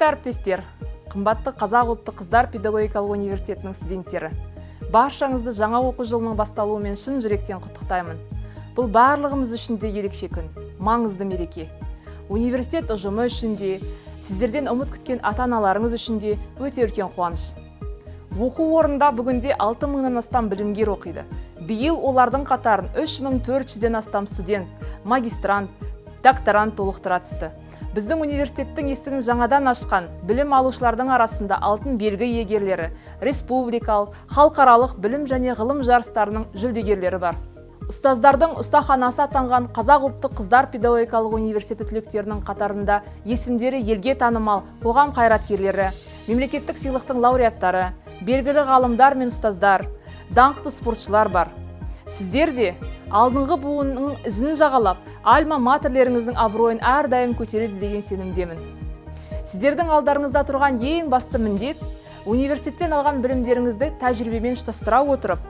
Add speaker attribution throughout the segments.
Speaker 1: Құрметті әріптестер, қымбатты Қазақ ұлттық қыздар педагогикалық университетінің студенттері. Баршаңызды жаңа оқу жылының басталуымен шын жүректен құттықтаймын. Бұл барлығымыз үшін де ерекше күн, маңызды мереке. Университет ұжымы үшін де, сіздерден үміт күткен ата-аналарыңыз үшін де өте үлкен қуаныш. Оқу орнында бүгінде 6000-нан астам білімгер оқиды. Биыл олардың қатарын 3400-ден астам студент, магистрант, докторант толықтыра түсті. Біздің университеттің есігін жаңадан ашқан білім алушылардың арасында алтын белгі иегерлері, республикалық, халықаралық білім және ғылым жарыстарының жүлдегерлері бар. Ұстаздардың ұстаханасы атанған Қазақ ұлттық қыздар педагогикалық университеті түлектерінің қатарында есімдері елге танымал қоғам қайраткерлері, мемлекеттік сыйлықтың лауреаттары, белгілі ғалымдар мен ұстаздар, даңқты спортшылар бар. Сіздер де алдыңғы буынның ізін жағалап, альма-матерлеріңіздің абыройын әрдайым көтереді деген сенімдемін. Сіздердің алдарыңызда тұрған ең басты міндет университеттен алған білімдеріңізді тәжірибемен ұштастыра отырып,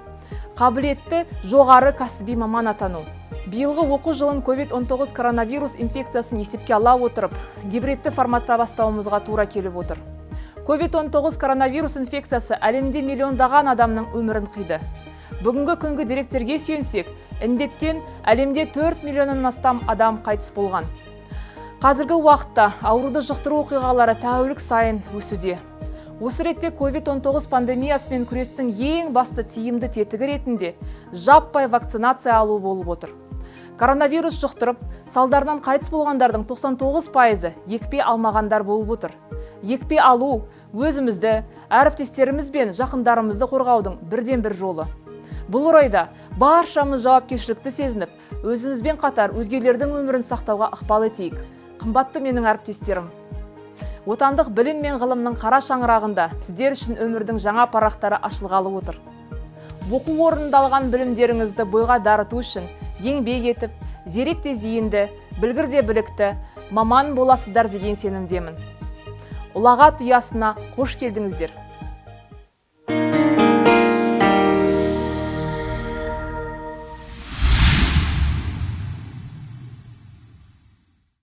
Speaker 1: қабілетті жоғары кәсіби маман атану. Биылғы оқу жылын COVID-19 коронавирус инфекциясын есепке ала отырып, гибридті форматта бастауымызға тура келіп отыр. COVID-19 коронавирус инфекциясы әлемде миллиондаған адамның өмірін қиды. Бүгінгі күнгі деректерге сүйенсек, індеттен әлемде 4 миллионнан астам адам қайтыс болған. Қазіргі уақытта ауруды жұқтыру оқиғалары тәулік сайын өсуде. Осы ретте COVID-19 пандемиясымен күрестің ең басты тиімді тетігі ретінде жаппай вакцинация алу болып отыр. Коронавирус жұқтырып, салдарынан қайтыс болғандардың 99%-ы екпе алмағандар болып отыр. Екпе алу өзімізді, әріптестеріміз бен жақындарымызды қорғаудың бірден бір жолы. Бұл орайда баршамыз жауапкершілікті сезініп, өзімізбен қатар өзгелердің өмірін сақтауға ықпал етейік. Қымбатты менің әріптестерім, отандық білім мен ғылымның қара шаңырағында сіздер үшін өмірдің жаңа парақтары ашылғалы отыр. Оқу орнында алған білімдеріңізді бойға дарыту үшін еңбек етіп, зерек те зейінді, білгір де білікті маман боласыздар деген сенімдемін. Ұлағат ұясына қош келдіңіздер.